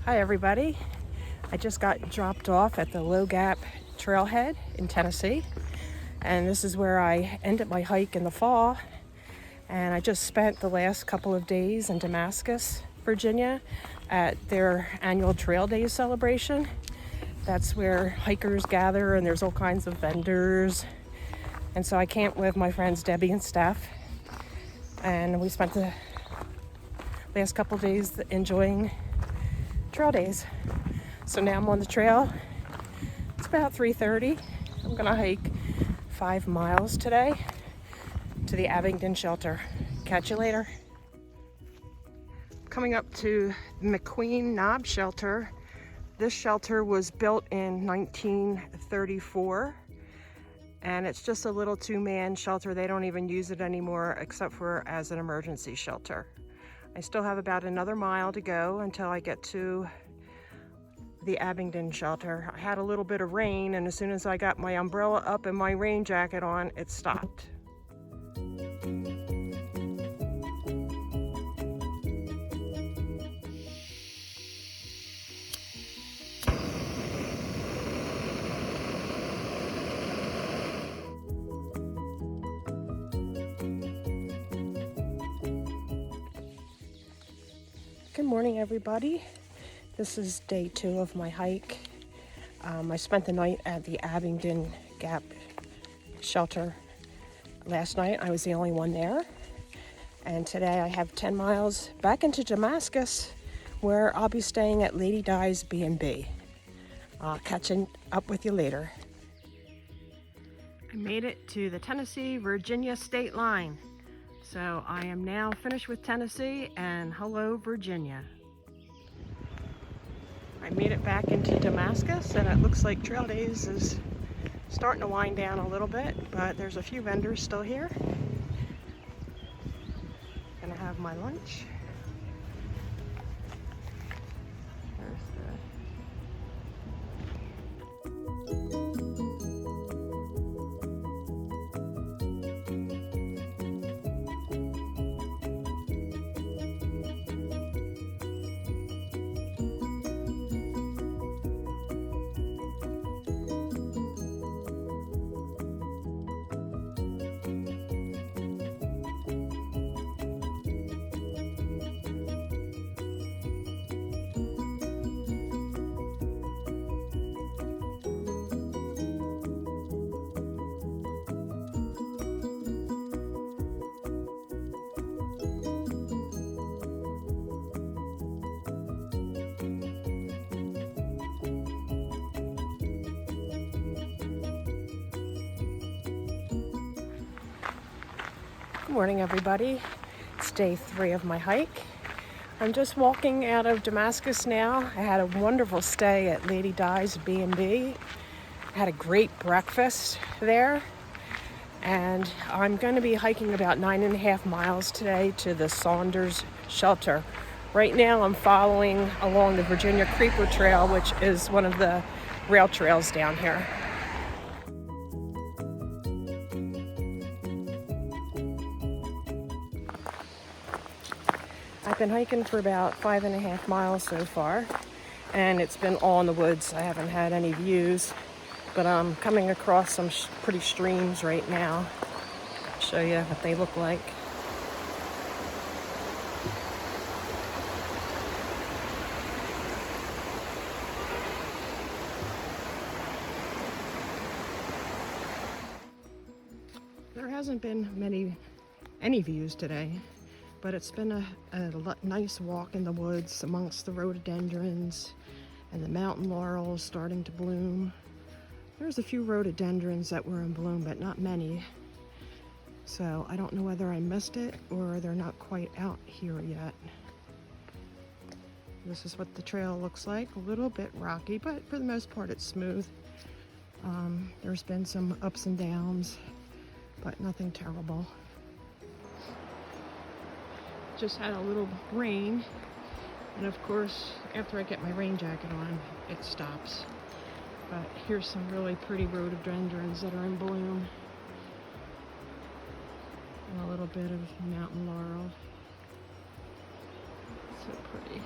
Hi everybody. I just got dropped off at the Low Gap Trailhead in Tennessee, and this is where I ended my hike in the fall. And I just spent the last couple of days in Damascus, Virginia at their annual Trail Days celebration. That's where hikers gather and there's all kinds of vendors. And so I camped with my friends Debbie and Steph, and we spent the last couple of days enjoying Trail Days. So now I'm on the trail. It's about 3:30. I'm gonna hike 5 miles today to the Abingdon shelter. Catch you later. Coming up to McQueen Knob shelter. This shelter was built in 1934, and it's just a little 2-man shelter. They don't even use it anymore except for as an emergency shelter. I still have about another mile to go until I get to the Abingdon shelter. I had a little bit of rain, and as soon as I got my umbrella up and my rain jacket on, it stopped. Good morning, everybody. This is day 2 of my hike. I spent the night at the Abingdon Gap shelter last night. I was the only one there. And today I have 10 miles back into Damascus, where I'll be staying at Lady Di's B&B. I'll catch up with you later. I made it to the Tennessee-Virginia state line. So I am now finished with Tennessee, and hello, Virginia. I made it back into Damascus, and it looks like Trail Days is starting to wind down a little bit, but there's a few vendors still here. Gonna have my lunch. There's Good morning, everybody. It's day 3 of my hike. I'm just walking out of Damascus now. I had a wonderful stay at Lady Di's B&B. I had a great breakfast there. And I'm going to be hiking about 9.5 miles today to the Saunders shelter. Right now I'm following along the Virginia Creeper Trail, which is one of the rail trails down here. I've been hiking for about 5.5 miles so far, and it's been all in the woods. I haven't had any views, but I'm coming across some pretty streams right now. I'll show you what they look like. There hasn't been any views today, but it's been a nice walk in the woods amongst the rhododendrons and the mountain laurels starting to bloom. There's a few rhododendrons that were in bloom, but not many. So I don't know whether I missed it or they're not quite out here yet. This is what the trail looks like. A little bit rocky, but for the most part it's smooth. There's been some ups and downs, but nothing terrible. Just had a little rain, and of course after I get my rain jacket on it stops. But here's some really pretty rhododendrons that are in bloom, and a little bit of mountain laurel. So pretty.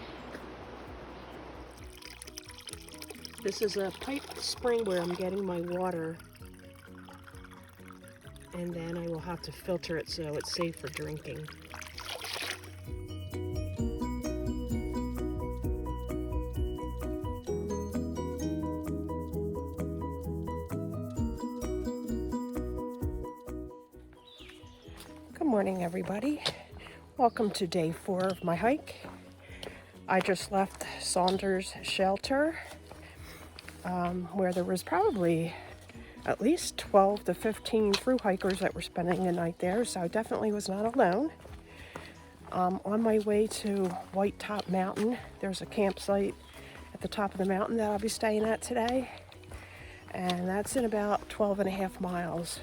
This is a pipe spring where I'm getting my water, and then I will have to filter it so it's safe for drinking. Good morning, everybody. Welcome to day 4 of my hike. I just left Saunders Shelter, where there was probably at least 12 to 15 thru hikers that were spending the night there, so I definitely was not alone. On my way to White Top Mountain, there's a campsite at the top of the mountain that I'll be staying at today, and that's in about 12.5 miles.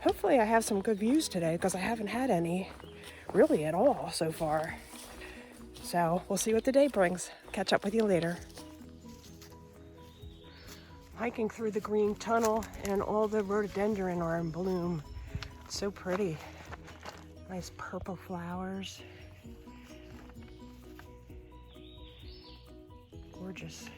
Hopefully I have some good views today because I haven't had any really at all so far. So we'll see what the day brings. Catch up with you later. Hiking through the green tunnel, and all the rhododendron are in bloom. It's so pretty. Nice purple flowers. Gorgeous.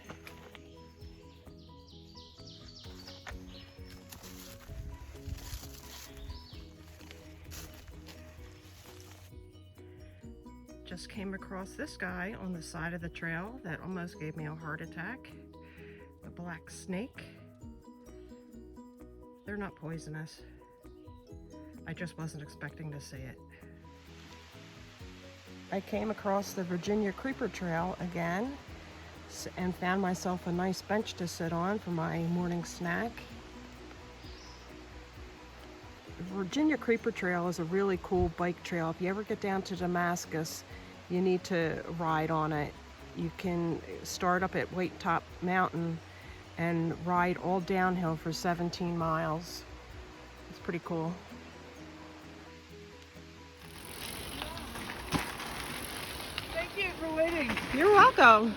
Just came across this guy on the side of the trail that almost gave me a heart attack. The black snake. They're not poisonous. I just wasn't expecting to see it. I came across the Virginia Creeper Trail again and found myself a nice bench to sit on for my morning snack. The Virginia Creeper Trail is a really cool bike trail. If you ever get down to Damascus, you need to ride on it. You can start up at White Top Mountain and ride all downhill for 17 miles. It's pretty cool. Thank you for waiting. You're welcome.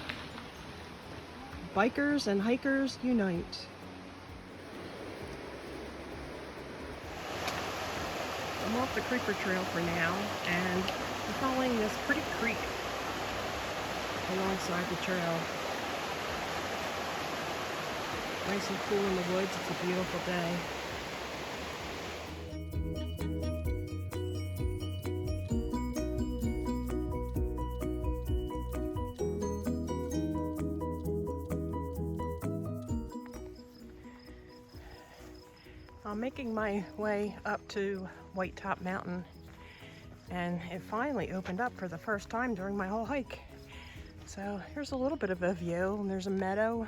Bikers and hikers unite. I'm off the Creeper Trail for now, and I'm following this pretty creek alongside the trail. Nice and cool in the woods. It's a beautiful day. I'm making my way up to White Top Mountain, and it finally opened up for the first time during my whole hike. So here's a little bit of a view, and there's a meadow.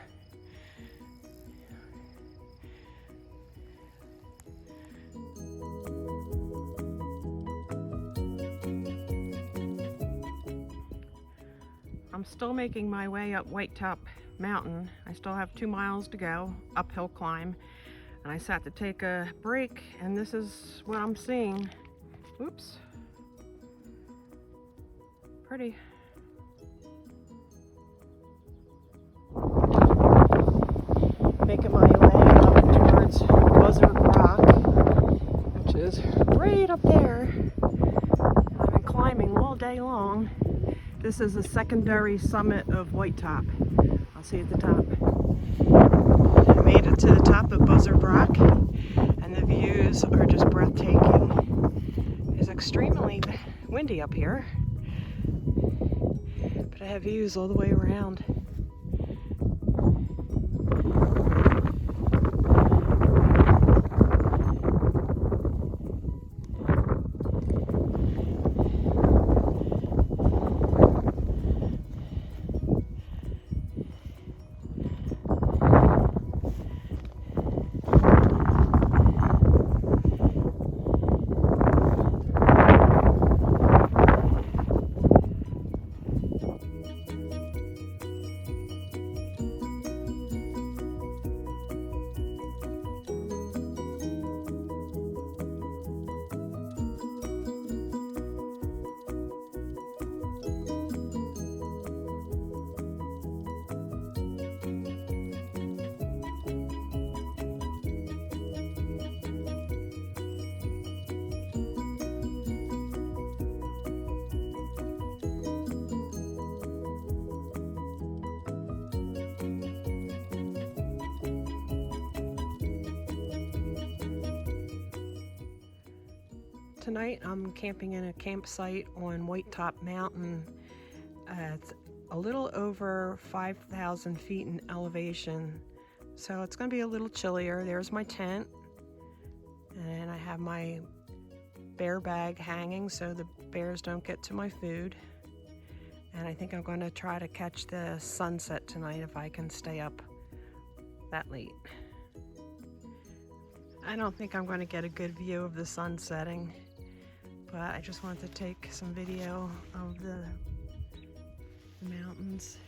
I'm still making my way up White Top Mountain. I still have 2 miles to go, uphill climb. And I sat to take a break, and this is what I'm seeing. Oops. Pretty. Making my way up towards Buzzard Rock, which is right up there. I've been climbing all day long. This is the secondary summit of White Top. I'll see you at the top. I made it to the top of Buzzard Rock, and the views are just breathtaking. It's extremely windy up here, but I have views all the way around. Tonight I'm camping in a campsite on White Top Mountain. It's a little over 5,000 feet in elevation, so it's going to be a little chillier. There's my tent, and I have my bear bag hanging so the bears don't get to my food. And I think I'm going to try to catch the sunset tonight if I can stay up that late. I don't think I'm going to get a good view of the sun setting, but I just wanted to take some video of the mountains.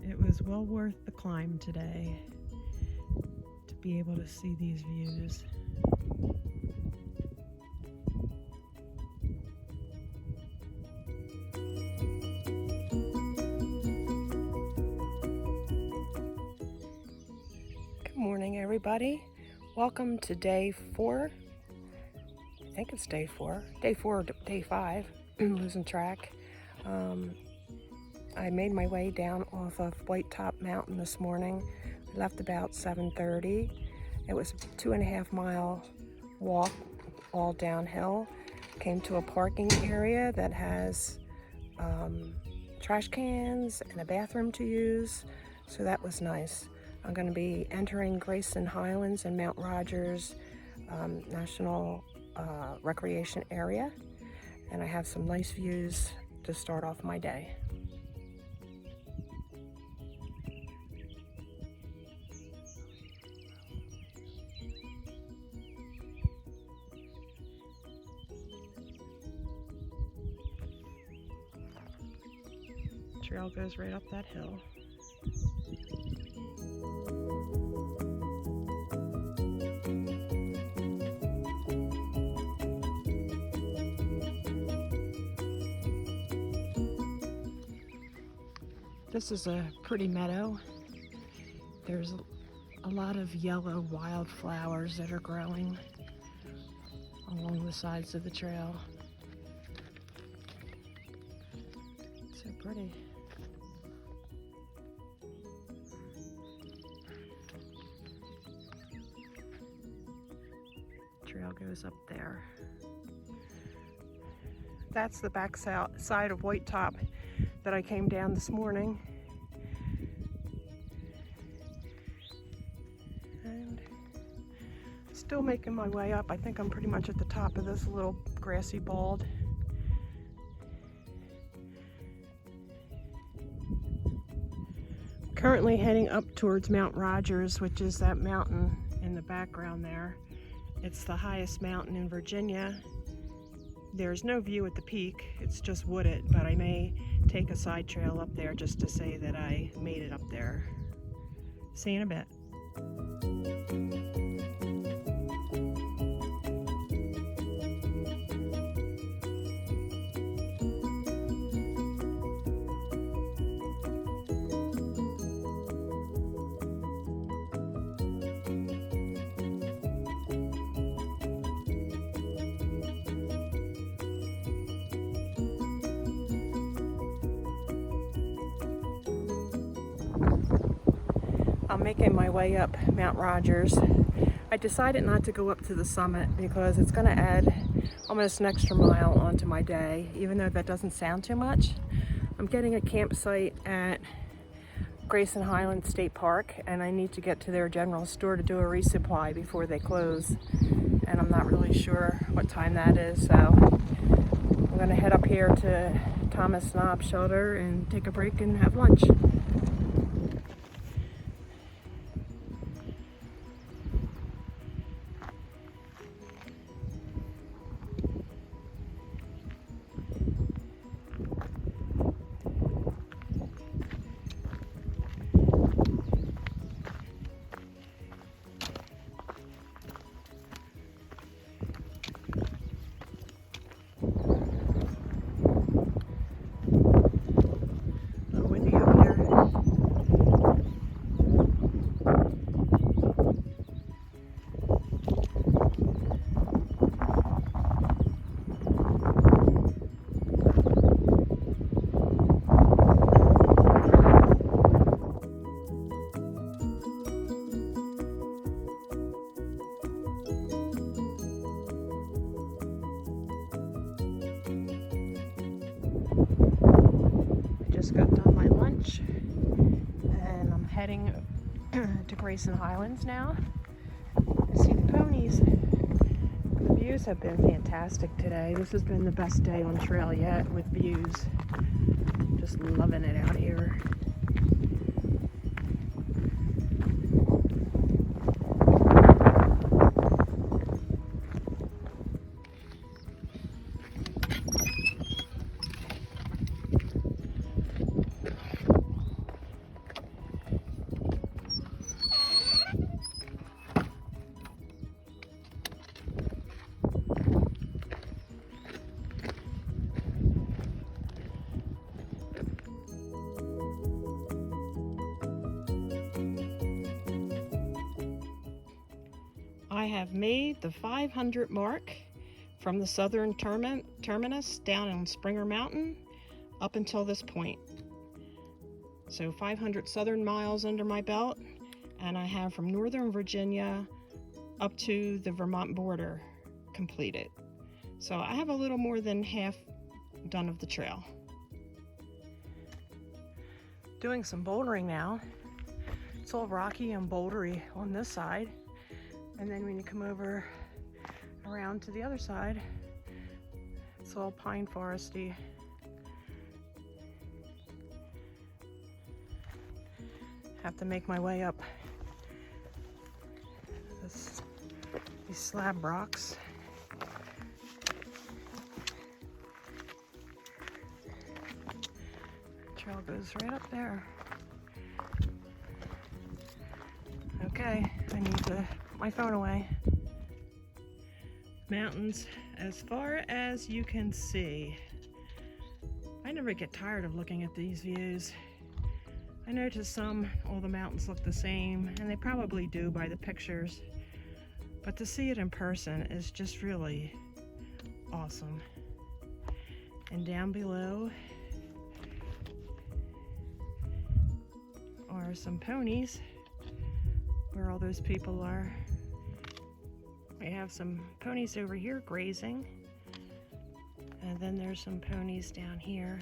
It was well worth the climb today to be able to see these views. Good morning, everybody. Welcome to day 4. I think it's day 4. Day 4 or day 5. I'm losing track. I made my way down off of White Top Mountain this morning. I left about 7:30. It was a 2.5 mile walk, all downhill. Came to a parking area that has trash cans and a bathroom to use, so that was nice. I'm going to be entering Grayson Highlands and Mount Rogers National Recreation Area, and I have some nice views to start off my day. Trail goes right up that hill. This is a pretty meadow. There's a lot of yellow wildflowers that are growing along the sides of the trail. So pretty. Trail goes up there. That's the back side of White Top that I came down this morning. And still making my way up. I think I'm pretty much at the top of this little grassy bald. Currently heading up towards Mount Rogers, which is that mountain in the background there. It's the highest mountain in Virginia. There's no view at the peak, it's just wooded, but I may take a side trail up there just to say that I made it up there. See you in a bit. I'm making my way up Mount Rogers. I decided not to go up to the summit because it's going to add almost an extra mile onto my day, even though that doesn't sound too much. I'm getting a campsite at Grayson Highlands State Park, and I need to get to their general store to do a resupply before they close. And I'm not really sure what time that is, so I'm going to head up here to Thomas Knob Shelter and take a break and have lunch. Little windy up here. Beach, and I'm heading to Grayson Highlands now to see the ponies. The views have been fantastic today. This has been the best day on trail yet with views. Just loving it out here. I have made the 500 mark from the southern terminus down on Springer Mountain up until this point. So 500 southern miles under my belt, and I have from Northern Virginia up to the Vermont border completed. So I have a little more than half done of the trail. Doing some bouldering now. It's all rocky and bouldery on this side. And then when you come over around to the other side, it's all pine foresty. Have to make my way up these slab rocks. Trail goes right up there. Okay, I need to put my phone away. Mountains as far as you can see. I never get tired of looking at these views. I know to some all the mountains look the same, and they probably do by the pictures, but to see it in person is just really awesome. And down below are some ponies where all those people are. We have some ponies over here grazing, and then there's some ponies down here.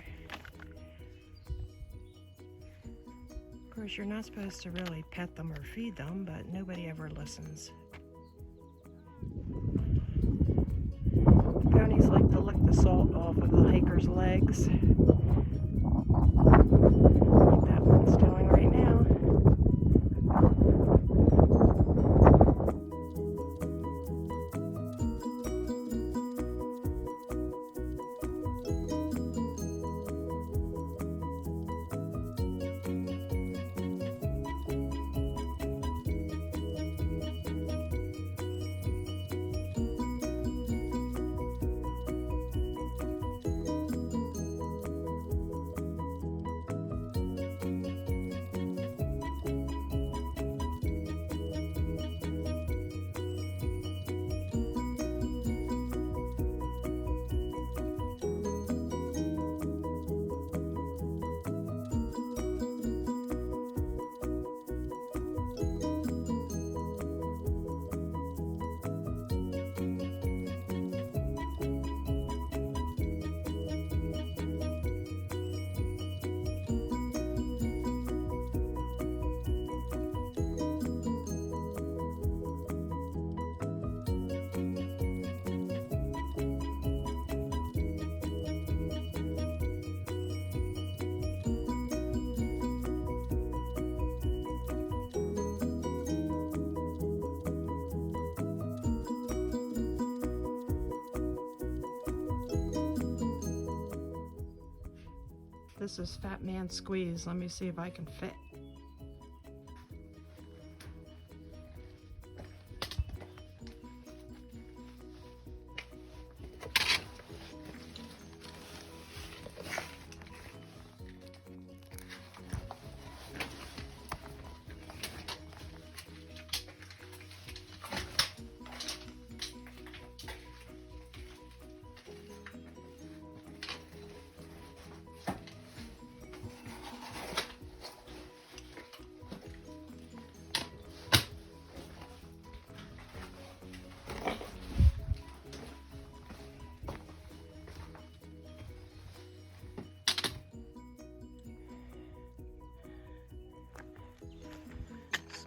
Of course, you're not supposed to really pet them or feed them, but nobody ever listens. The ponies like to lick the salt off of the hiker's legs. Like that one's doing right now. This is Fat Man Squeeze. Let me see if I can fit.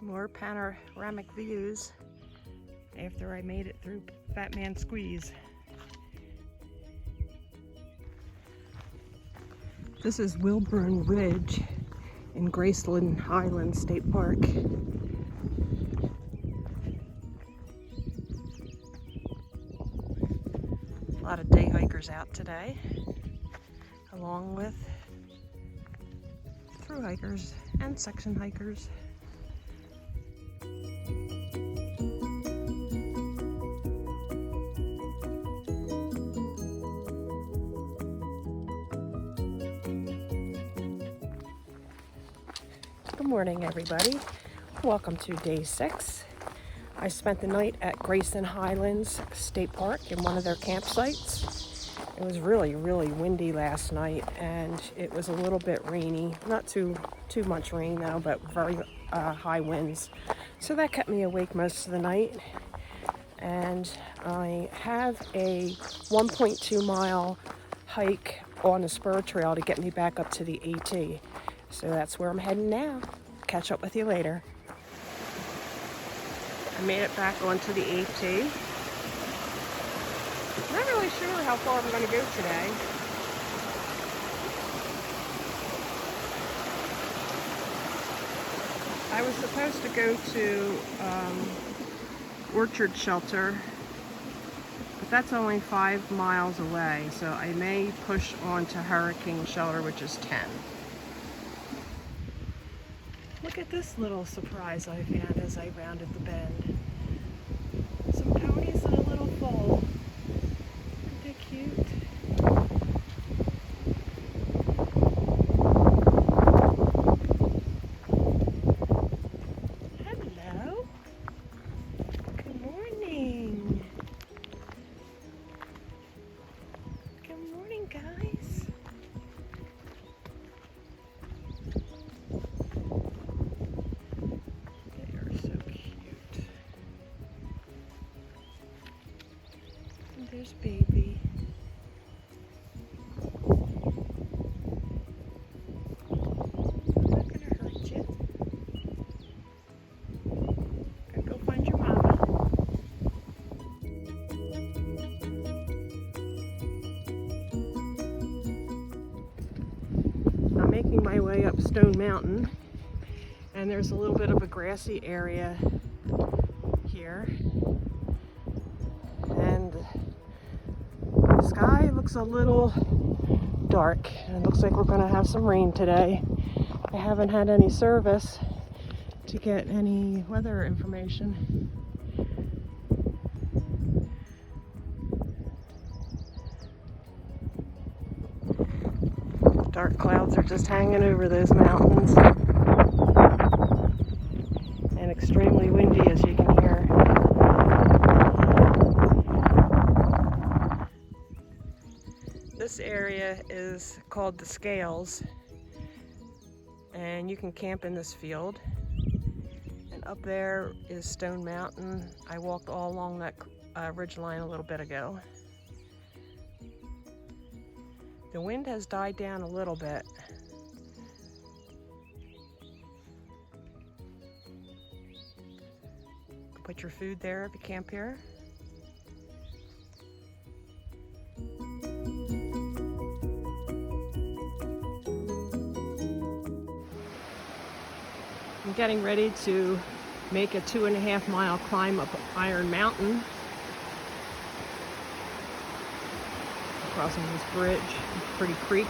Some more panoramic views after I made it through Fat Man Squeeze. This is Wilburn Ridge in Graceland Highlands State Park. A lot of day hikers out today, along with through hikers and section hikers. Good morning, everybody. Welcome to day 6. I spent the night at Graceland Highlands State Park in one of their campsites. It was really windy last night, and it was a little bit rainy. Not too much rain though, but very high winds. So that kept me awake most of the night. And I have a 1.2 mile hike on the spur trail to get me back up to the AT. So that's where I'm heading now. Catch up with you later. I made it back onto the AT. I'm not really sure how far I'm going to go today. I was supposed to go to Orchard Shelter, but that's only 5 miles away, so I may push on to Hurricane Shelter, which is 10. Look at this little surprise I found as I rounded the bend. Some ponies in a little foal. Aren't they cute? Hello. Good morning. Good morning, guys. There's baby. I'm not gonna hurt you. Gotta go find your mama. I'm making my way up Stone Mountain, and there's a little bit of a grassy area here. And the sky looks a little dark, and it looks like we're going to have some rain today. I haven't had any service to get any weather information. Dark clouds are just hanging over those mountains, and extremely windy, as you can hear. This area is called the Scales, and you can camp in this field. And up there is Stone Mountain. I walked all along that ridge line a little bit ago. The wind has died down a little bit. Put your food there if you camp here. I'm getting ready to make a 2.5 mile climb up Iron Mountain. Crossing this bridge, pretty creek.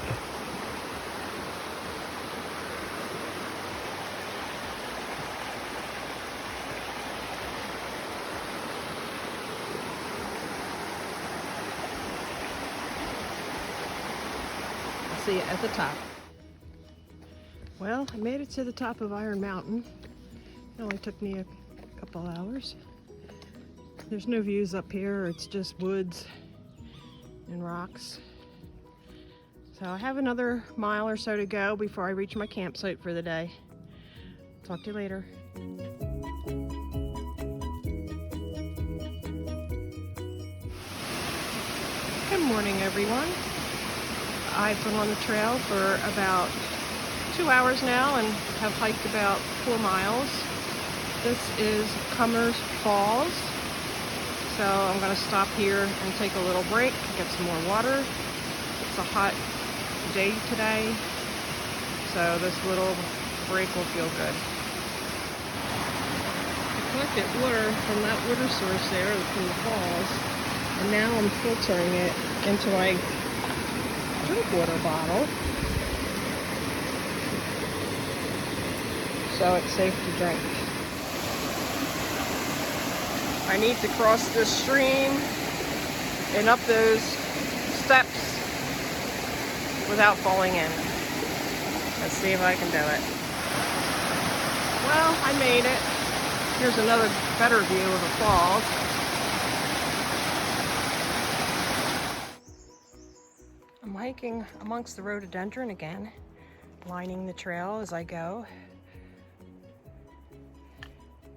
I'll see you at the top. Well, I made it to the top of Iron Mountain. It only took me a couple hours. There's no views up here, it's just woods and rocks. So I have another mile or so to go before I reach my campsite for the day. Talk to you later. Good morning, everyone. I've been on the trail for about 2 hours now and have hiked about 4 miles. This is Cummers Falls. So I'm going to stop here and take a little break, get some more water. It's a hot day today, so this little break will feel good. I collected water from that water source there from the falls, and now I'm filtering it into my drink water bottle, so it's safe to drink. I need to cross this stream and up those steps without falling in. Let's see if I can do it. Well, I made it. Here's another better view of the falls. I'm hiking amongst the rhododendron again, lining the trail as I go.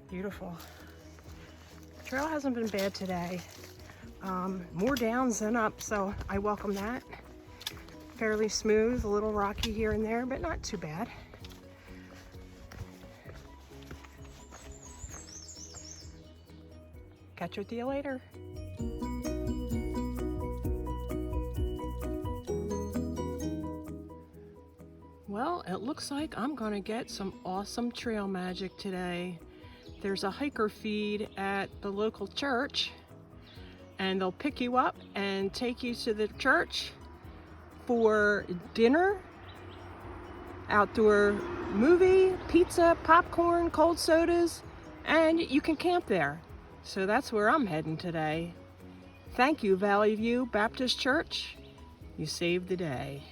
Beautiful. The trail hasn't been bad today. More downs than up, so I welcome that. Fairly smooth, a little rocky here and there, but not too bad. Catch with you later. Well, it looks like I'm gonna get some awesome trail magic today. There's a hiker feed at the local church, and they'll pick you up and take you to the church for dinner, outdoor movie, pizza, popcorn, cold sodas, and you can camp there. So that's where I'm heading today. Thank you, Valley View Baptist Church. You saved the day.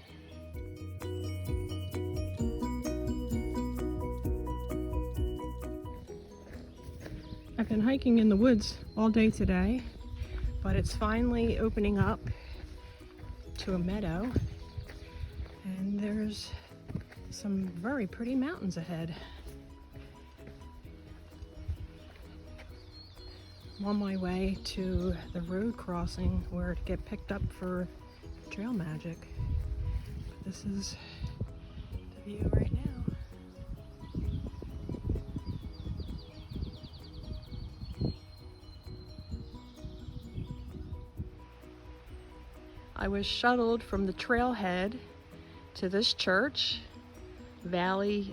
I've been hiking in the woods all day today, but it's finally opening up to a meadow, and there's some very pretty mountains ahead. I'm on my way to the road crossing where to get picked up for trail magic. But this is the view right now. I was shuttled from the trailhead to this church, Valley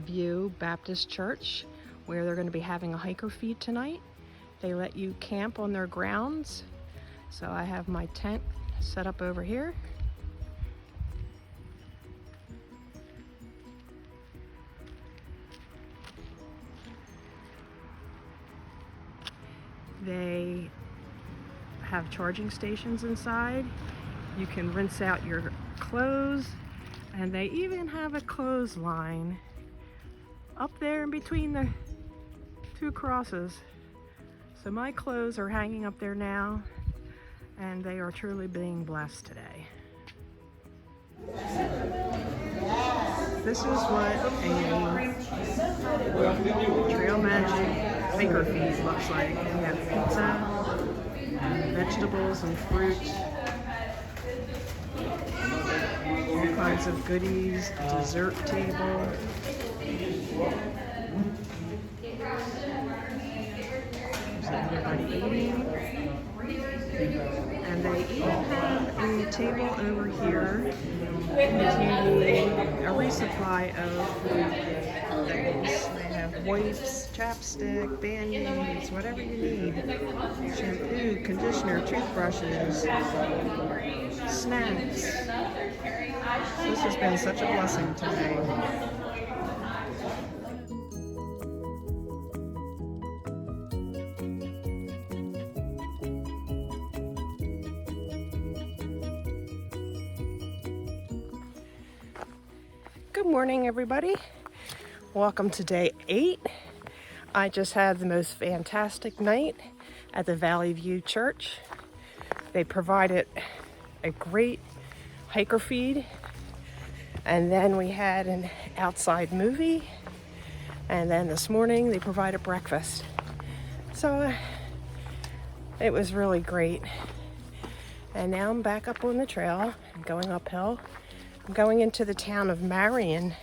View Baptist Church, where they're going to be having a hiker feed tonight. They let you camp on their grounds. So I have my tent set up over here. They have charging stations inside. You can rinse out your clothes, and they even have a clothesline up there in between the two crosses. So my clothes are hanging up there now, and they are truly being blessed today. This is what a trail magic hiker feed looks like. We have pizza, vegetables and fruit, all kinds of goodies, dessert table. There's everybody eating. And they even have a table over here containing a resupply of things. They have wipes, chapstick, band-aids, whatever you need. Shampoo, conditioner, toothbrushes, snacks. This has been such a blessing today. Good morning, everybody. Welcome to day 8. I just had the most fantastic night at the Valley View Church. They provided a great hiker feed, and then we had an outside movie, and then this morning they provided breakfast. So it was really great. And now I'm back up on the trail. I'm going uphill. I'm going into the town of Marion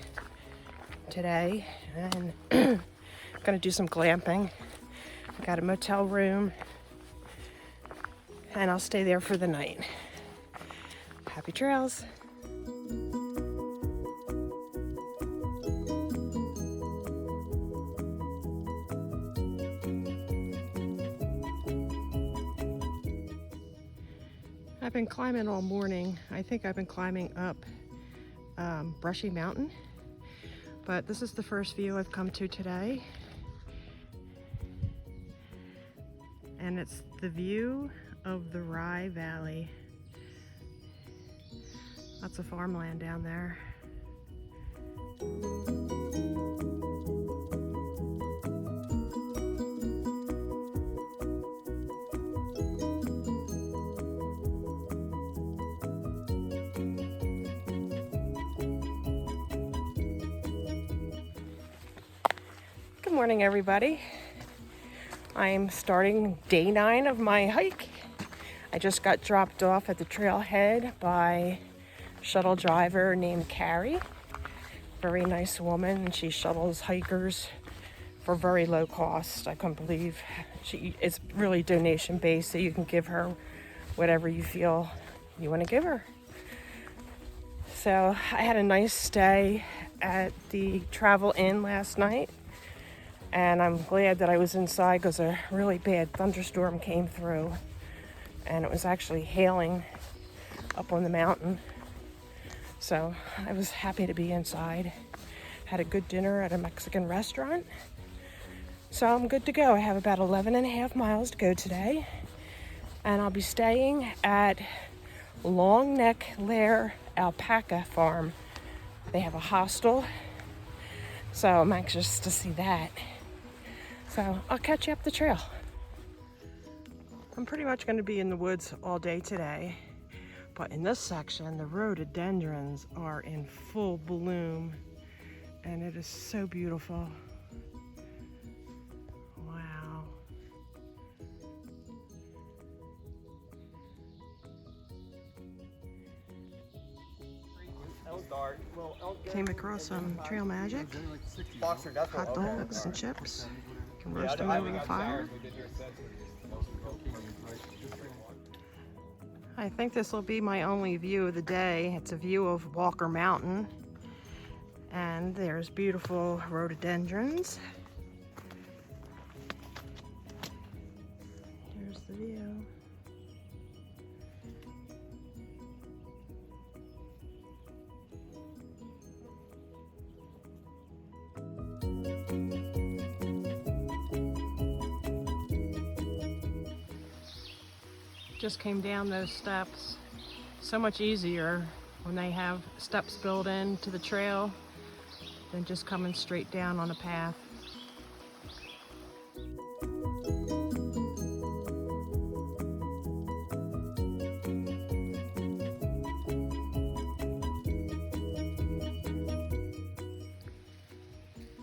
today, and gonna do some glamping. I got a motel room, and I'll stay there for the night. Happy trails. I've been climbing all morning. I think I've been climbing up Brushy Mountain, but this is the first view I've come to today. And it's the view of the Rye Valley. Lots of farmland down there. Good morning, everybody. I'm starting day 9 of my hike. I just got dropped off at the trailhead by a shuttle driver named Carrie. Very nice woman, and she shuttles hikers for very low cost. I couldn't believe it's really donation based, so you can give her whatever you feel you want to give her. So I had a nice stay at the Travel Inn last night. And I'm glad that I was inside because a really bad thunderstorm came through. And it was actually hailing up on the mountain. So I was happy to be inside. Had a good dinner at a Mexican restaurant. So I'm good to go. I have about 11 and a half miles to go today. And I'll be staying at Long Neck Lair Alpaca Farm. They have a hostel. So I'm anxious to see that. So I'll catch you up the trail. I'm pretty much going to be in the woods all day today, but in this section the rhododendrons are in full bloom and it is so beautiful. Wow. Came across some trail magic, hot dogs and chips. Can roast them over the fire. I think this will be my only view of the day. It's a view of Walker Mountain, and there's beautiful rhododendrons. Here's the view. Just came down those steps. So much easier when they have steps built into the trail than just coming straight down on a path.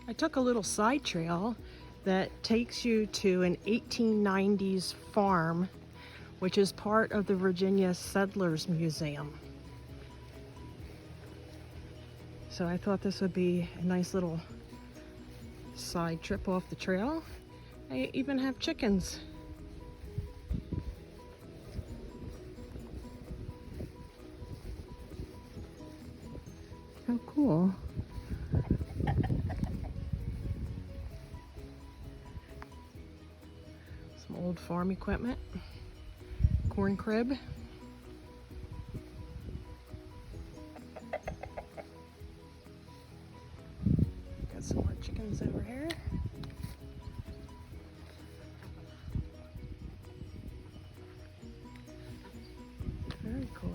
I took a little side trail that takes you to an 1890s farm, which is part of the Virginia Settlers Museum. So I thought this would be a nice little side trip off the trail. I even have chickens. How cool. Some old farm equipment. Corn crib. Got some more chickens over here. Very cool.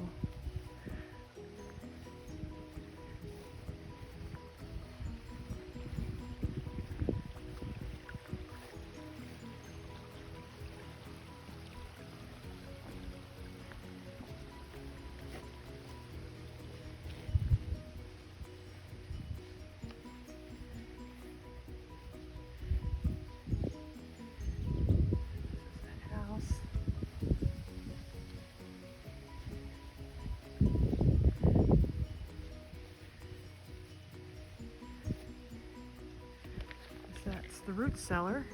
the root cellar.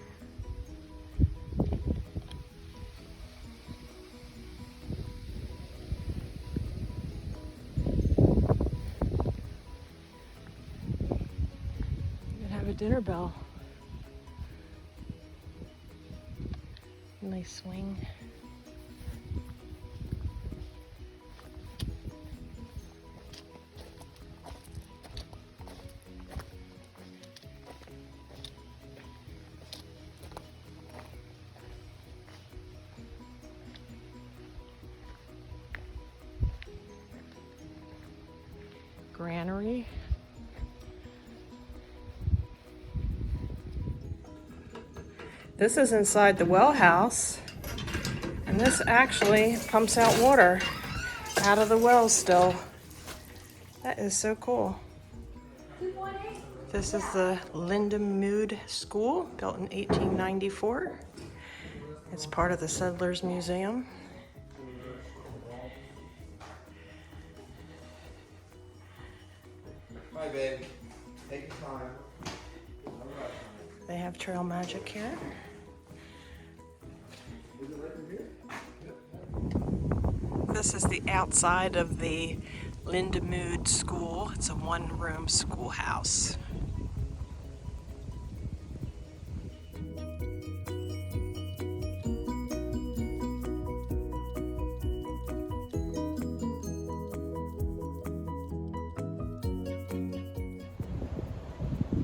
You have a dinner bell. Nice swing. Granary. This is inside the well house, and this actually pumps out water out of the well still. That is so cool. This is the Lindemood School, built in 1894. It's part of the Settlers Museum. Hi, baby. Take your time. They have trail magic here. This is the outside of the Lindemood School. It's a one-room schoolhouse.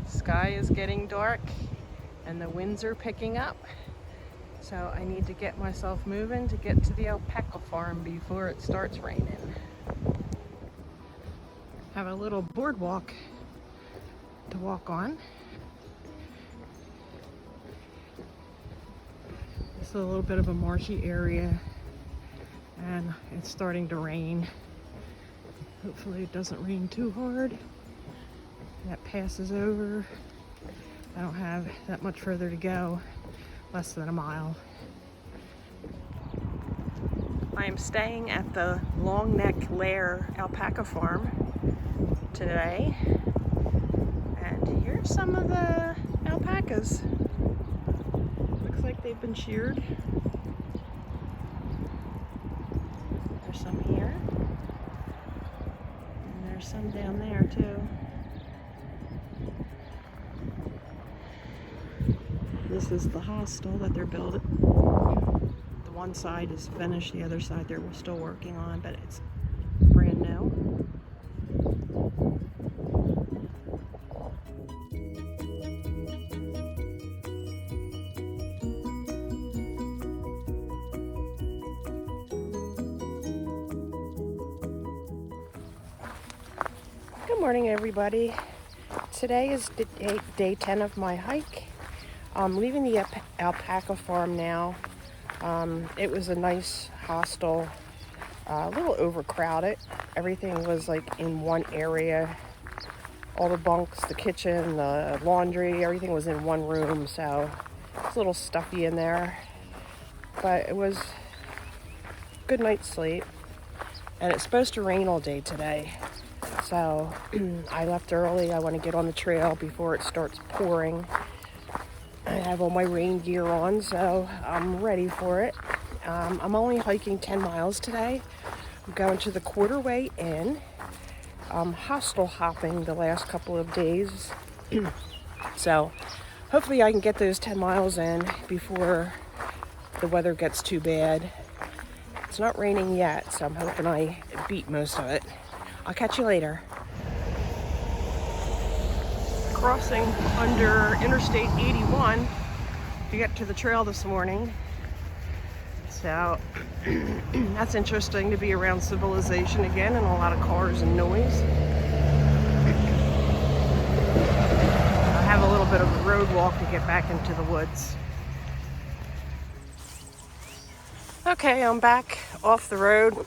Sky is getting dark and the winds are picking up. So I need to get myself moving to get to the alpaca farm before it starts raining. Have a little boardwalk to walk on. It's a little bit of a marshy area and it's starting to rain. Hopefully it doesn't rain too hard. That passes over. I don't have that much further to go, less than a mile. I am staying at the Long Neck Lair Alpaca Farm today. And here's some of the alpacas. Looks like they've been sheared. There's some here. And there's some down there too. This is the hostel that they're building. The one side is finished, the other side they're still working on, but it's brand new. Good morning, everybody. Today is day 10 of my hike. I'm leaving the alpaca farm now. It was a nice hostel, a little overcrowded. Everything was like in one area. All the bunks, the kitchen, the laundry, everything was in one room, so it's a little stuffy in there. But it was a good night's sleep. And it's supposed to rain all day today. So I left early. I want to get on the trail before it starts pouring. I have all my rain gear on, so I'm ready for it. I'm only hiking 10 miles today. I'm going to the Quarterway Inn. I'm hostel hopping the last couple of days. So hopefully I can get those 10 miles in before the weather gets too bad. It's not raining yet, so I'm hoping I beat most of it. I'll catch you later. Crossing under Interstate 81 to get to the trail this morning. So that's interesting to be around civilization again and a lot of cars and noise. I have a little bit of a road walk to get back into the woods. Okay, I'm back off the road.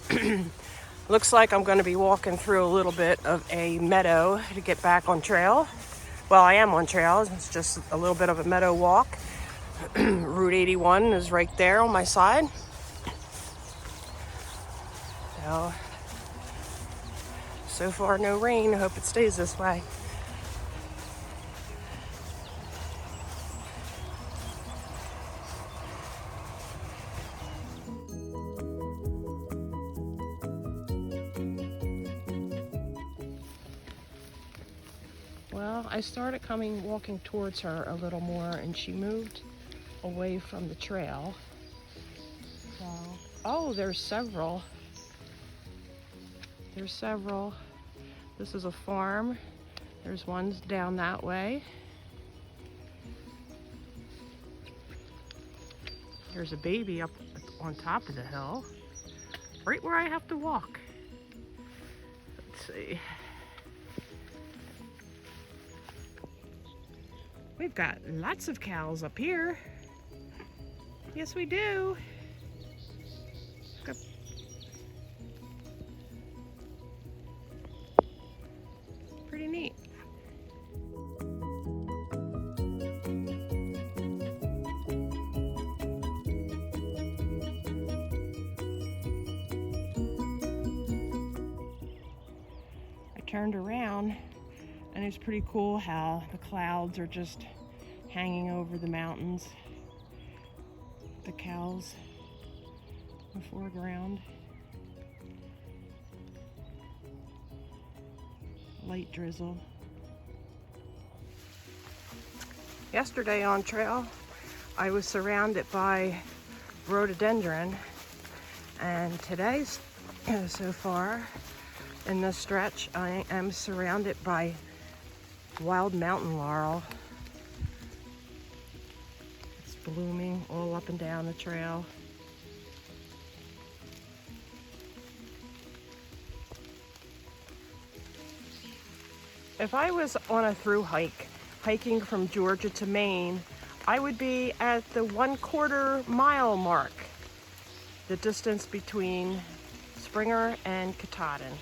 Looks like I'm going to be walking through a little bit of a meadow to get back on trail. Well, I am on trail. It's just a little bit of a meadow walk. Route 81 is right there on my side. So far no rain. I hope it stays this way. I started walking towards her a little more, and she moved away from the trail. So, oh, there's several. There's several. This is a farm. There's ones down that way. There's a baby up on top of the hill, right where I have to walk. Let's see. We've got lots of cows up here. Yes, we do. Got pretty neat. I turned around, and it's pretty cool how the clouds are just hanging over the mountains. The cows in the foreground. Light drizzle. Yesterday on trail, I was surrounded by rhododendron, and today, so far in this stretch, I am surrounded by wild mountain laurel. It's blooming all up and down the trail. If I was on a through hike, hiking from Georgia to Maine, I would be at the 1/4 mile mark, the distance between Springer and Katahdin.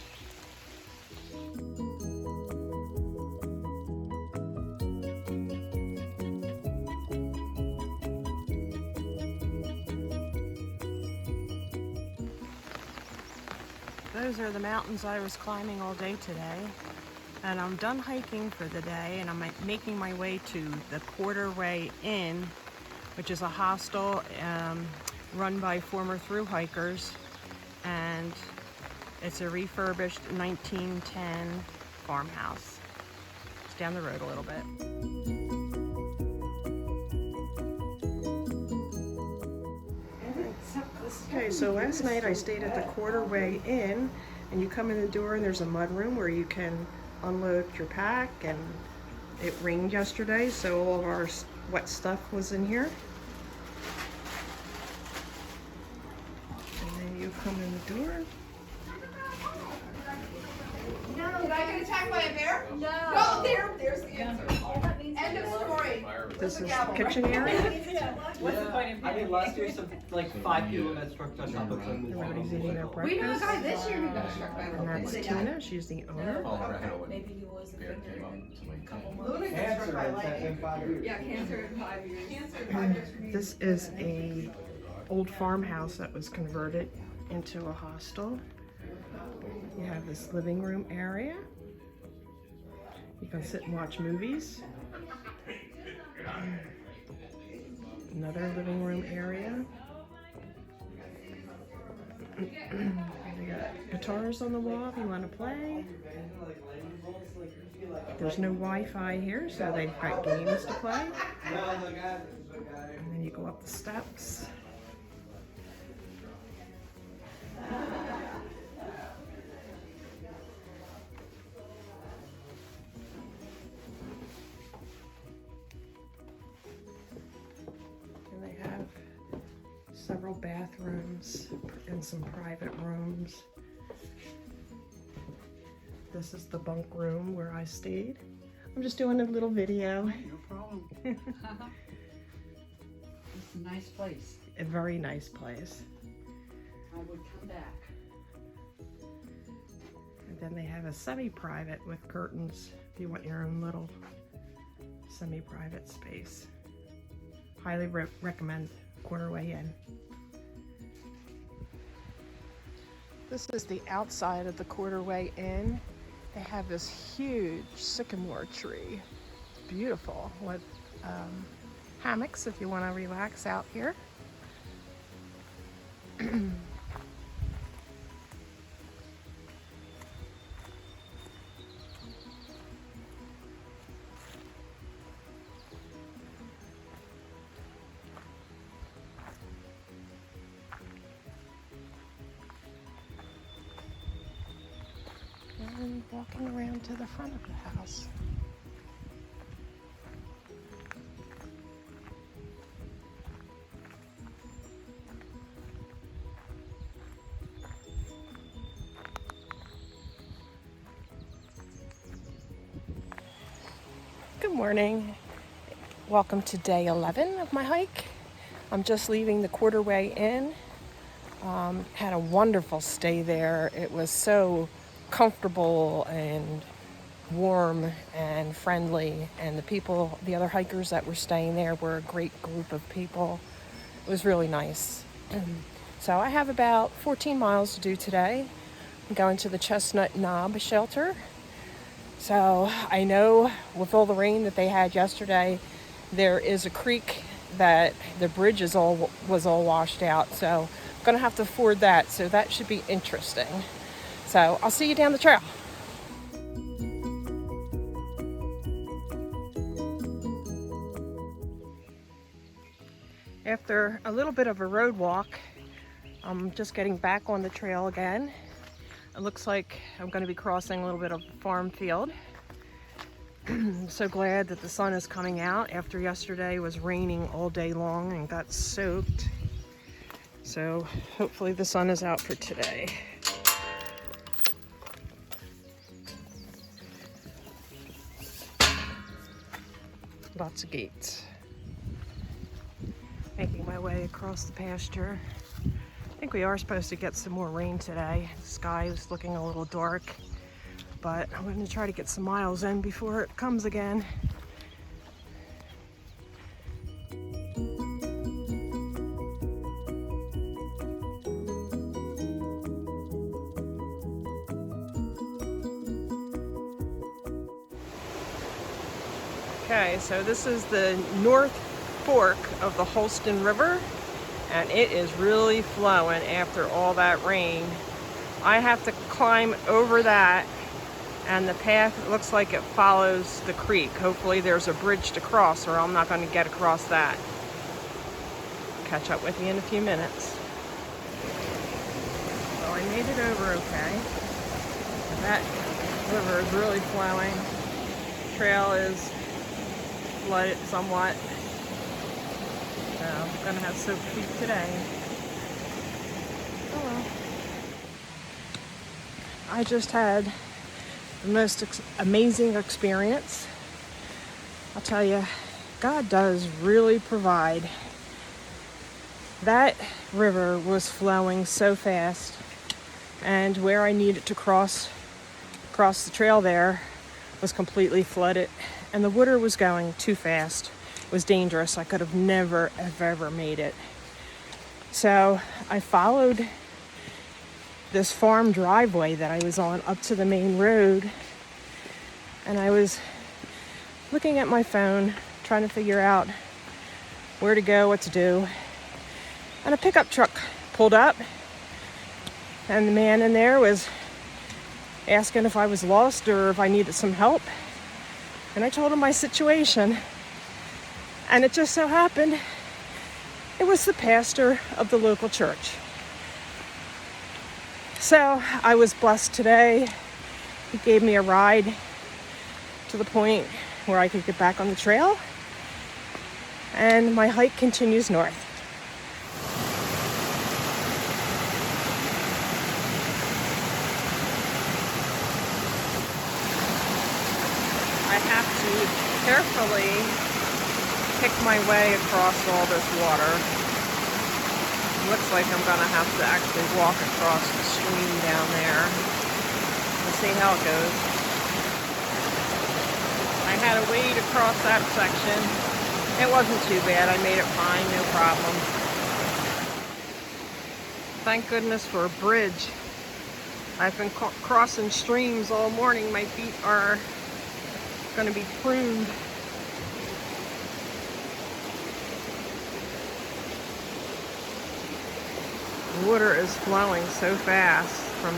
Those are the mountains I was climbing all day today. And I'm done hiking for the day, and I'm making my way to the Quarterway Inn, which is a hostel run by former through hikers, and it's a refurbished 1910 farmhouse. It's down the road a little bit. Okay, so last night I stayed at the Quarterway Inn, and you come in the door and there's a mud room where you can unload your pack, and it rained yesterday, so all of our wet stuff was in here. And then you come in the door. No. Did I get attacked by a bear? No. No, there's the answer. End of story. This is the kitchen area. What's the point of I mean, last year, some 5 people got struck by something. Everybody's eating their breakfast. We know a guy this year who got struck by a And that's Tina. She's the owner. Maybe he was a victim in a couple months. Luna got struck by lightning. in 5 years. Yeah, cancer in 5 years. Cancer in 5 years. This is a old farmhouse that was converted into a hostel. You have this living room area. You can sit and watch movies. Another living room area. They got guitars on the wall if you want to play. There's no Wi-Fi here, so they've got games to play. And then you go up the steps. And they have several bathrooms and some private rooms. This is the bunk room where I stayed. I'm just doing a little video. No problem. It's a nice place. A very nice place. I would come back. And then they have a semi-private with curtains if you want your own little semi-private space. Highly recommend Quarterway Inn. This is the outside of the Quarterway Inn. They have this huge sycamore tree. It's beautiful with hammocks if you want to relax out here. walking around to the front of the house. Good morning. Welcome to day 11 of my hike. I'm just leaving the Quarterway Inn. Had a wonderful stay there. It was so comfortable and warm and friendly, and the other hikers that were staying there were a great group of people. It was really nice. So I have about 14 miles to do today. I'm going to the Chestnut Knob shelter. So I know with all the rain that they had yesterday, there is a creek that the bridge was all washed out. So I'm gonna have to ford that. So that should be interesting. So I'll see you down the trail. After a little bit of a road walk, I'm just getting back on the trail again. It looks like I'm going to be crossing a little bit of farm field. I'm so glad that the sun is coming out after yesterday was raining all day long and got soaked. So hopefully the sun is out for today. Lots of gates. Making my way across the pasture. I think we are supposed to get some more rain today. The sky is looking a little dark, but I'm going to try to get some miles in before it comes again. Okay, so this is the North Fork of the Holston River, and it is really flowing after all that rain. I have to climb over that, and the path looks like it follows the creek. Hopefully there's a bridge to cross, or I'm not going to get across that. Catch up with you in a few minutes. So I made it over okay. That river is really flowing. Trail is flooded somewhat. So I'm gonna have soaked feet today. Oh well. I just had the most amazing experience. I'll tell you, God does really provide. That river was flowing so fast, and where I needed to cross the trail there was completely flooded, and the water was going too fast. It was dangerous. I could have never, ever made it. So I followed this farm driveway that I was on up to the main road, and I was looking at my phone, trying to figure out where to go, what to do. And a pickup truck pulled up, and the man in there was asking if I was lost or if I needed some help. And I told him my situation. And it just so happened it was the pastor of the local church. So I was blessed today. He gave me a ride to the point where I could get back on the trail. And my hike continues north. I have to carefully pick my way across all this water. Looks like I'm gonna have to actually walk across the stream down there. We'll see how it goes. I had to wade across that section. It wasn't too bad. I made it fine, no problem. Thank goodness for a bridge. I've been crossing streams all morning. My feet are going to be pruned. The water is flowing so fast from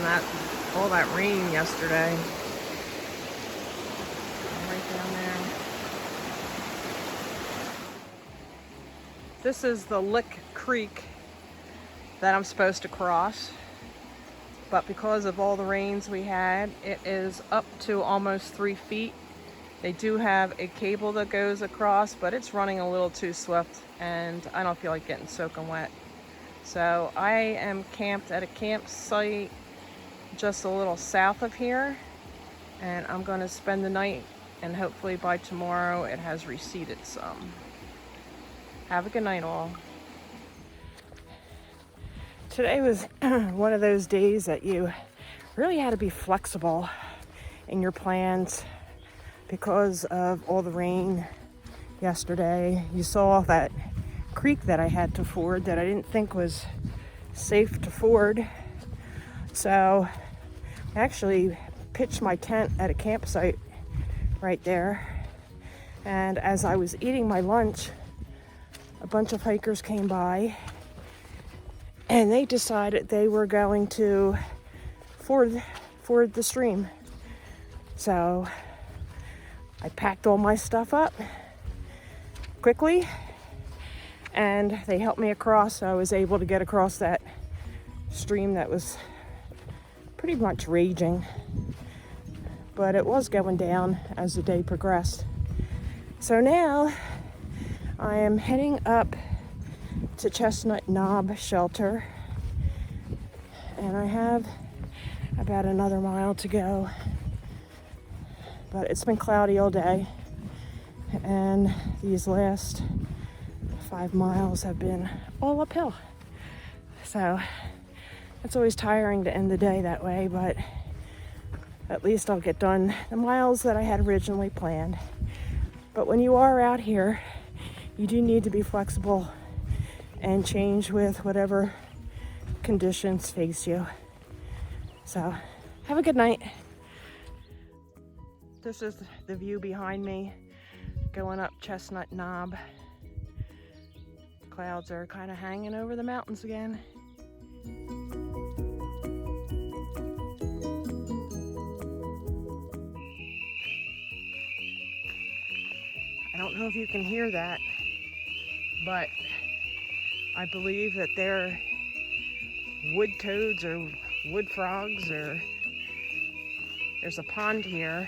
all that rain yesterday. Right down there. This is the Lick Creek that I'm supposed to cross. but because of all the rains we had, it is up to almost 3 feet. They do have a cable that goes across, but it's running a little too swift, and I don't feel like getting soaking wet. So I am camped at a campsite just a little south of here, and I'm going to spend the night, and hopefully by tomorrow it has receded some. Have a good night, all. Today was one of those days that you really had to be flexible in your plans because of all the rain yesterday. You saw that creek that I had to ford that I didn't think was safe to ford. So I actually pitched my tent at a campsite right there. And as I was eating my lunch, a bunch of hikers came by and they decided they were going to ford the stream. So I packed all my stuff up quickly and they helped me across, so I was able to get across that stream that was pretty much raging, but it was going down as the day progressed. So now I am heading up to Chestnut Knob Shelter, and I have about another mile to go, but it's been cloudy all day, and these last 5 miles have been all uphill. So it's always tiring to end the day that way, but at least I'll get done the miles that I had originally planned. But when you are out here, you do need to be flexible and change with whatever conditions face you. So have a good night. This is the view behind me going up Chestnut Knob. Clouds are kind of hanging over the mountains again. I don't know if you can hear that, but I believe that they're wood toads or wood frogs, or there's a pond here,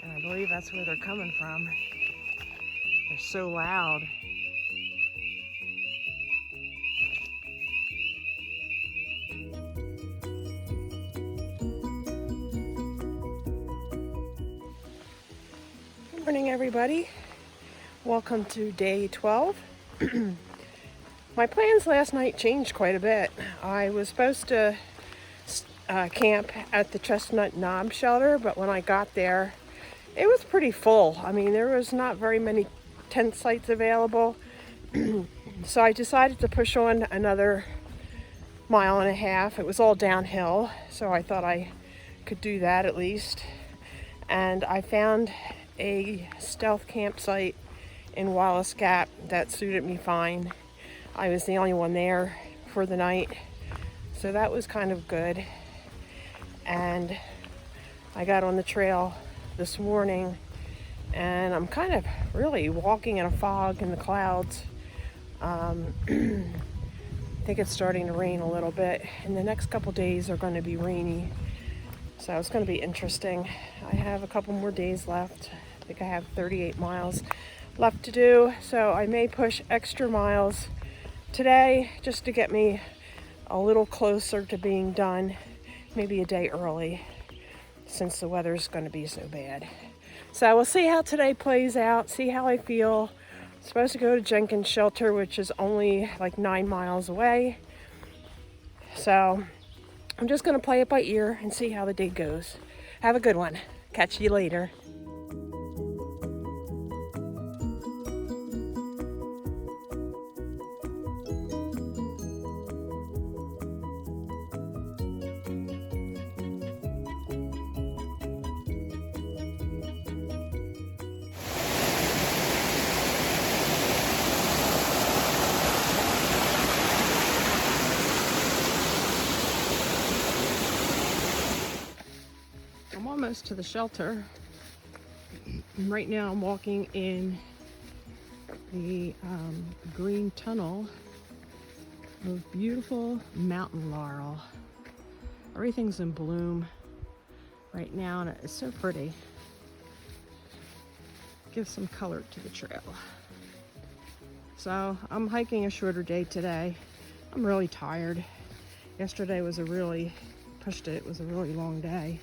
and I believe that's where they're coming from. They're so loud. Good morning, everybody. Welcome to day 12. My plans last night changed quite a bit. I was supposed to camp at the Chestnut Knob shelter, but when I got there, it was pretty full. I mean, there was not very many tent sites available. So I decided to push on another 1.5 miles. It was all downhill, so I thought I could do that at least. And I found a stealth campsite in Wallace Gap that suited me fine. I was the only one there for the night, so that was kind of good. And I got on the trail this morning, and I'm kind of really walking in a fog in the clouds. I think it's starting to rain a little bit, and the next couple days are going to be rainy, so it's going to be interesting. I have a couple more days left. I think I have 38 miles left to do, so I may push extra miles today just to get me a little closer to being done, maybe a day early, since the weather's going to be so bad. So we'll see how today plays out, see how I feel. I'm supposed to go to Jenkins Shelter, which is only like 9 miles away. So I'm just going to play it by ear and see how the day goes. Have a good one. Catch you later. I'm almost to the shelter. And right now I'm walking in the green tunnel of beautiful mountain laurel. Everything's in bloom right now and it's so pretty. Gives some color to the trail. So I'm hiking a shorter day today. I'm really tired. Yesterday was it was a really long day.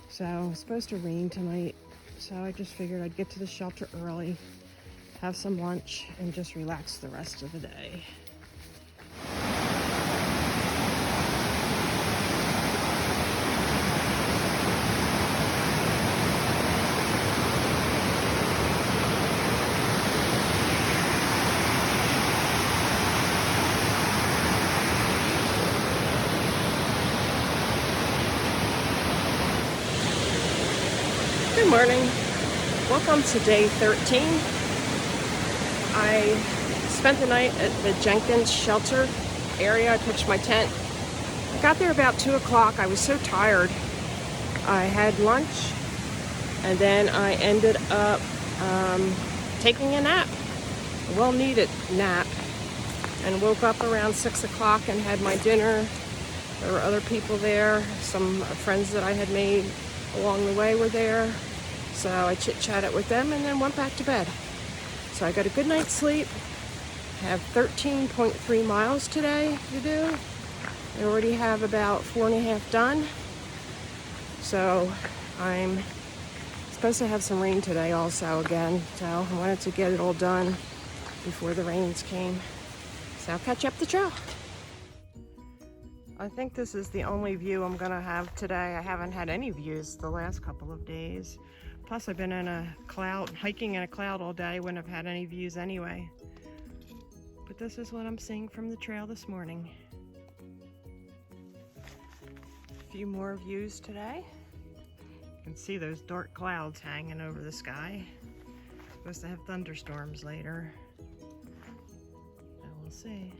So it's supposed to rain tonight. So I just figured I'd get to the shelter early, have some lunch, and just relax the rest of the day. Good morning. Welcome to day 13. I spent the night at the Jenkins shelter area. I pitched my tent. I got there about 2 o'clock. I was so tired. I had lunch and then I ended up taking a nap, a well-needed nap, and woke up around 6 o'clock and had my dinner. There were other people there. Some friends that I had made along the way were there. So I chit-chatted with them and then went back to bed. So I got a good night's sleep. I have 13.3 miles today to do. I already have about 4.5 done. So I'm supposed to have some rain today also again. So I wanted to get it all done before the rains came. So I'll catch up the trail. I think this is the only view I'm gonna have today. I haven't had any views the last couple of days. Plus I've been in a cloud, hiking in a cloud all day, wouldn't have had any views anyway. But this is what I'm seeing from the trail this morning. A few more views today. You can see those dark clouds hanging over the sky. Supposed to have thunderstorms later. So we'll see.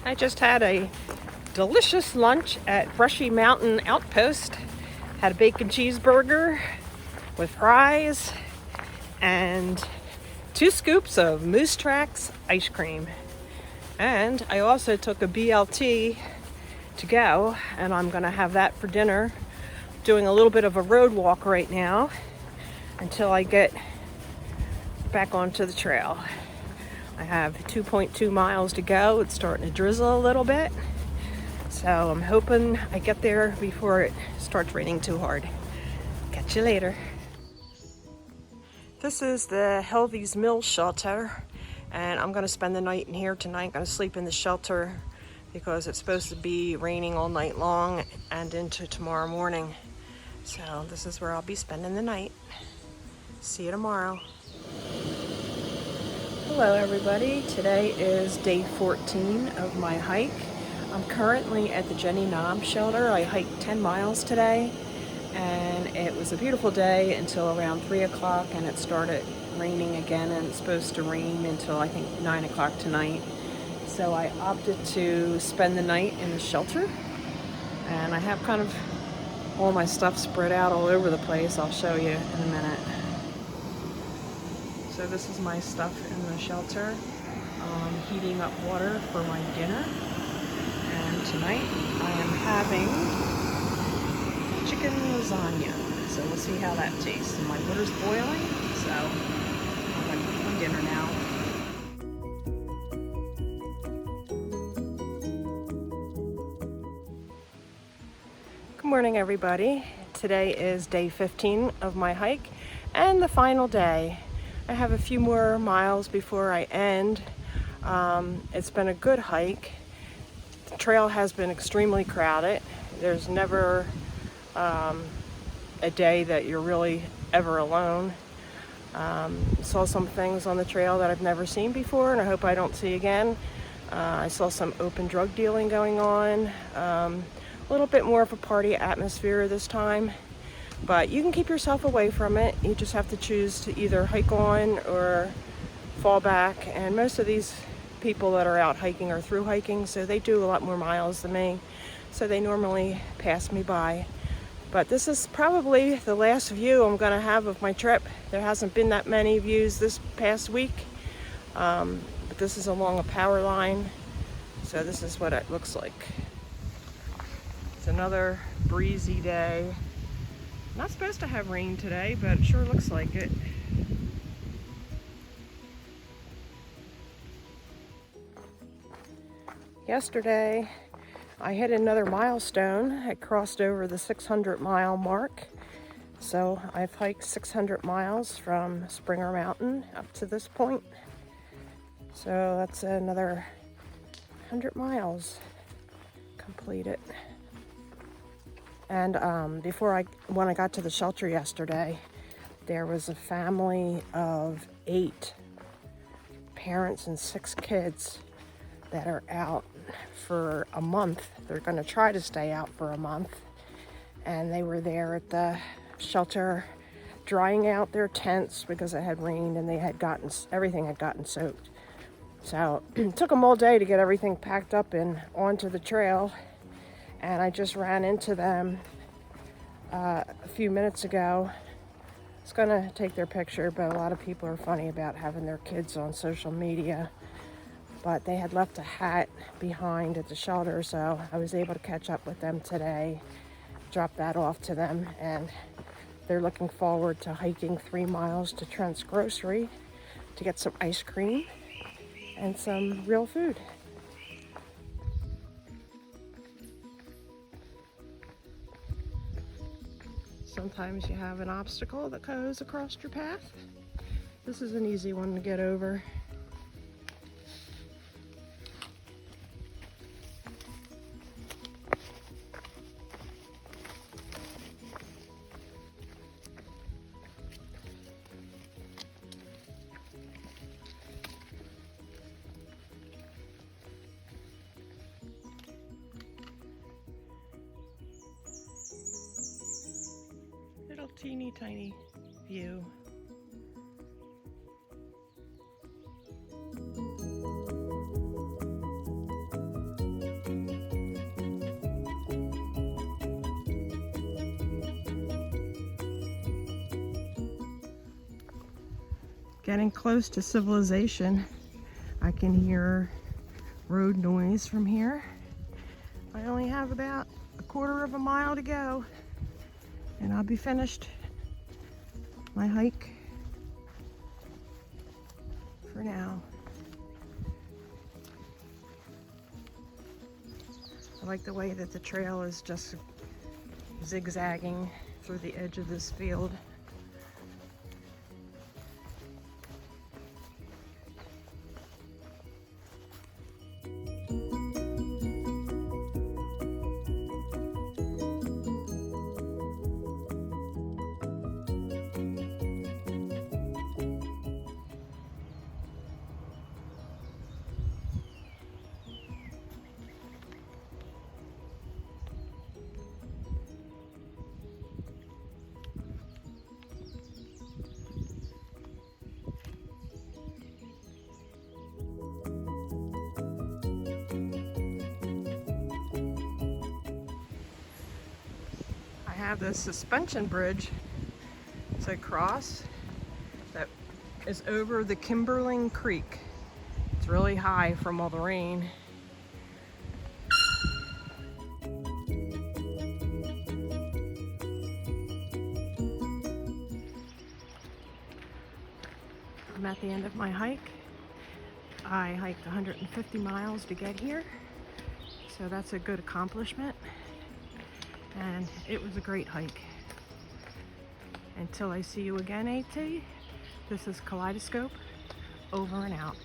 I just had a delicious lunch at Brushy Mountain Outpost. Had a bacon cheeseburger with fries and 2 scoops of Moose Tracks ice cream. And I also took a BLT to go, and I'm gonna have that for dinner. Doing a little bit of a road walk right now until I get back onto the trail. I have 2.2 miles to go. It's starting to drizzle a little bit. So I'm hoping I get there before it starts raining too hard. Catch you later. This is the Helvy's Mill shelter, and I'm gonna spend the night in here tonight. I'm gonna sleep in the shelter because it's supposed to be raining all night long and into tomorrow morning. So this is where I'll be spending the night. See you tomorrow. Hello everybody, today is day 14 of my hike. I'm currently at the Jenny Knob shelter. I hiked 10 miles today and it was a beautiful day until around 3 o'clock and it started raining again, and it's supposed to rain until I think 9 o'clock tonight. So I opted to spend the night in the shelter, and I have kind of all my stuff spread out all over the place. I'll show you in a minute. So this is my stuff in the shelter. Heating up water for my dinner. And tonight I am having chicken lasagna. So we'll see how that tastes. And my water's boiling, so I'm gonna cook my dinner now. Good morning everybody. Today is day 15 of my hike and the final day. I have a few more miles before I end. It's been a good hike. The trail has been extremely crowded. There's never a day that you're really ever alone. Saw some things on the trail that I've never seen before, and I hope I don't see again. I saw some open drug dealing going on. A little bit more of a party atmosphere this time. But you can keep yourself away from it. You just have to choose to either hike on or fall back, and most of these people that are out hiking are through hiking, so they do a lot more miles than me, so they normally pass me by. But this is probably the last view I'm going to have of my trip. There hasn't been that many views this past week, but this is along a power line, so this is what it looks like. It's another breezy day. Not supposed to have rain today, but it sure looks like it. Yesterday, I hit another milestone. I crossed over the 600-mile mark. So I've hiked 600 miles from Springer Mountain up to this point. So that's another 100 miles completed. And when I got to the shelter yesterday, there was a family of 8 parents and 6 kids that are out for a month. They're going to try to stay out for a month. And they were there at the shelter drying out their tents because it had rained and everything had gotten soaked. So it took them all day to get everything packed up and onto the trail. And I just ran into them a few minutes ago. I was going to take their picture, but a lot of people are funny about having their kids on social media. But they had left a hat behind at the shelter, so I was able to catch up with them today, drop that off to them, and they're looking forward to hiking 3 miles to Trent's Grocery to get some ice cream and some real food. Sometimes you have an obstacle that goes across your path. This is an easy one to get over. Little teeny tiny view. Getting close to civilization. I can hear road noise from here. I only have about a quarter of a mile to go, and I'll be finished my hike for now. I like the way that the trail is just zigzagging through the edge of this field. I have this suspension bridge to cross that is over the Kimberling Creek. It's really high from all the rain. I'm at the end of my hike. I hiked 150 miles to get here, so that's a good accomplishment. And it was a great hike. Until I see you again, AT, this is Kaleidoscope, over and out.